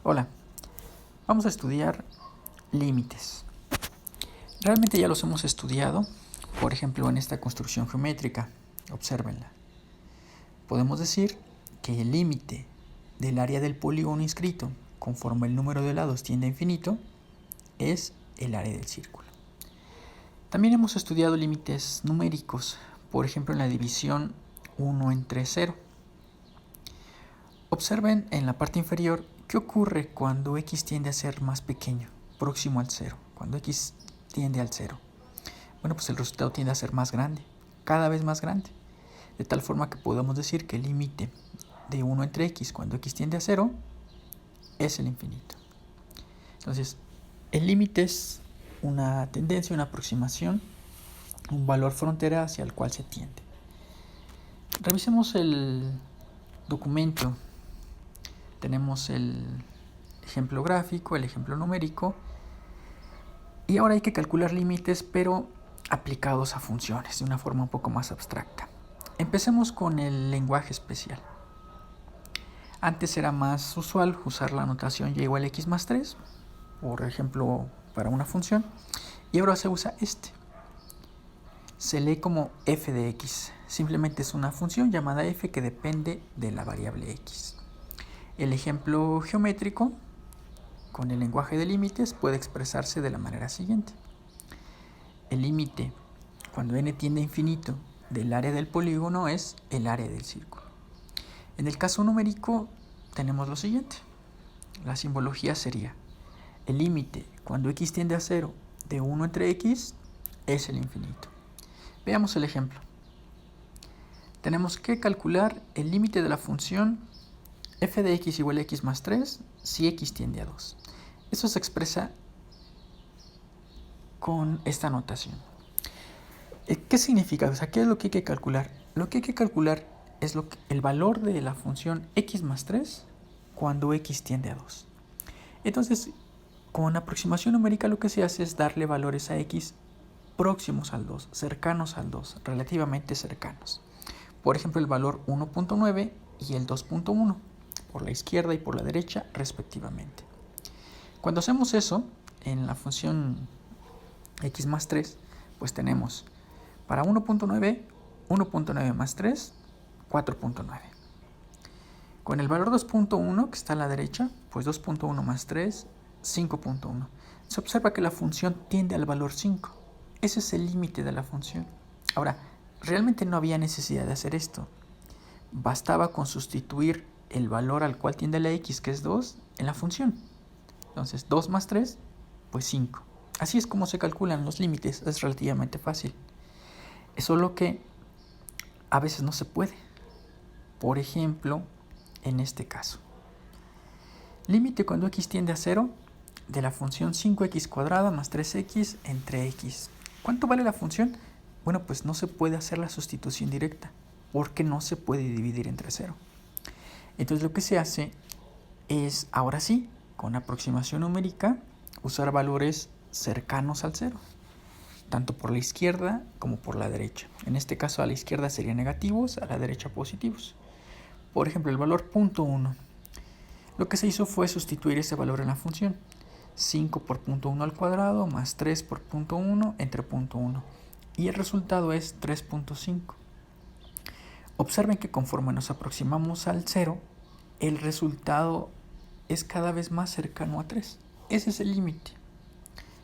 Hola, vamos a estudiar límites. Realmente ya los hemos estudiado, por ejemplo, en esta construcción geométrica. Obsérvenla. Podemos decir que el límite del área del polígono inscrito, conforme el número de lados tiende a infinito, es el área del círculo. También hemos estudiado límites numéricos, por ejemplo, en la división 1 entre 0. Observen en la parte inferior qué ocurre cuando x tiende a ser más pequeño, próximo al 0. Cuando x tiende al 0. Bueno, pues el resultado tiende a ser más grande, cada vez más grande. De tal forma que podemos decir que el límite de 1 entre x cuando x tiende a 0 es el infinito. Entonces, el límite es una tendencia, una aproximación, un valor frontera hacia el cual se tiende. Revisemos el documento. Tenemos el ejemplo gráfico, el ejemplo numérico, y ahora hay que calcular límites, pero aplicados a funciones de una forma un poco más abstracta. Empecemos con el lenguaje especial. Antes era más usual usar la notación y igual a x más 3, por ejemplo, para una función, y ahora se usa este. Se lee como f de x. Simplemente es una función llamada f que depende de la variable x. El ejemplo geométrico con el lenguaje de límites puede expresarse de la manera siguiente. El límite, cuando n tiende a infinito, del área del polígono es el área del círculo. En el caso numérico tenemos lo siguiente. La simbología sería: el límite, cuando x tiende a 0, de 1 entre x, es el infinito. Veamos el ejemplo. Tenemos que calcular el límite de la función f de x igual a x más 3 si x tiende a 2. Eso se expresa con esta notación. ¿Qué significa? O sea, ¿qué es lo que hay que calcular? Lo que hay que calcular es el valor de la función x más 3 cuando x tiende a 2. Entonces, con aproximación numérica lo que se hace es darle valores a x próximos al 2, cercanos al 2, relativamente cercanos. Por ejemplo, el valor 1.9 y el 2.1, por la izquierda y por la derecha, respectivamente. Cuando hacemos eso, en la función x más 3, pues tenemos para 1.9, 1.9 más 3, 4.9. Con el valor 2.1, que está a la derecha, pues 2.1 más 3, 5.1. Se observa que la función tiende al valor 5. Ese es el límite de la función. Ahora, realmente no había necesidad de hacer esto. Bastaba con sustituir el valor al cual tiende la x, que es 2, en la función. Entonces, 2 más 3, pues 5. Así es como se calculan los límites. Es relativamente fácil. Es solo que a veces no se puede. Por ejemplo, en este caso. Límite cuando x tiende a 0 de la función 5x cuadrada más 3x entre x. ¿Cuánto vale la función? Bueno, pues no se puede hacer la sustitución directa porque no se puede dividir entre 0. Entonces lo que se hace es, ahora sí, con aproximación numérica, usar valores cercanos al 0, tanto por la izquierda como por la derecha. En este caso a la izquierda serían negativos, a la derecha positivos. Por ejemplo, el valor 0.1. Lo que se hizo fue sustituir ese valor en la función. 5 por 0.1 al cuadrado más 3 por 0.1 entre 0.1. Y el resultado es 3.5. Observen que conforme nos aproximamos al 0, el resultado es cada vez más cercano a 3. Ese es el límite.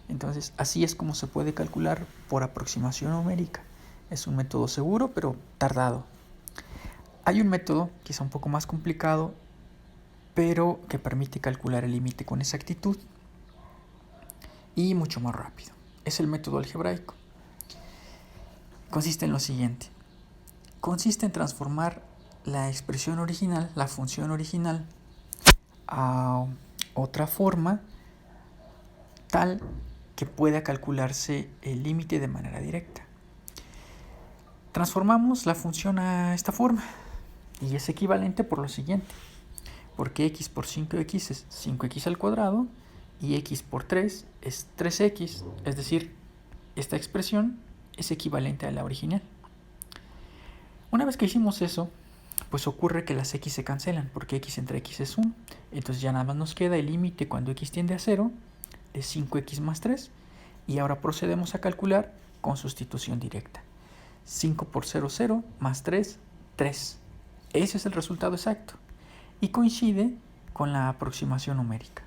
Entonces, así es como se puede calcular por aproximación numérica. Es un método seguro, pero tardado. Hay un método, quizá un poco más complicado, pero que permite calcular el límite con exactitud y mucho más rápido. Es el método algebraico. Consiste en lo siguiente. Consiste en transformar la expresión original, la función original, a otra forma tal que pueda calcularse el límite de manera directa. Transformamos la función a esta forma y es equivalente por lo siguiente. Porque x por 5x es 5x al cuadrado y x por 3 es 3x, es decir, esta expresión es equivalente a la original. Una vez que hicimos eso, pues ocurre que las x se cancelan, porque x entre x es 1. Entonces ya nada más nos queda el límite cuando x tiende a 0 de 5x más 3. Y ahora procedemos a calcular con sustitución directa. 5 por 0, 0, más 3, 3. Ese es el resultado exacto. Y coincide con la aproximación numérica.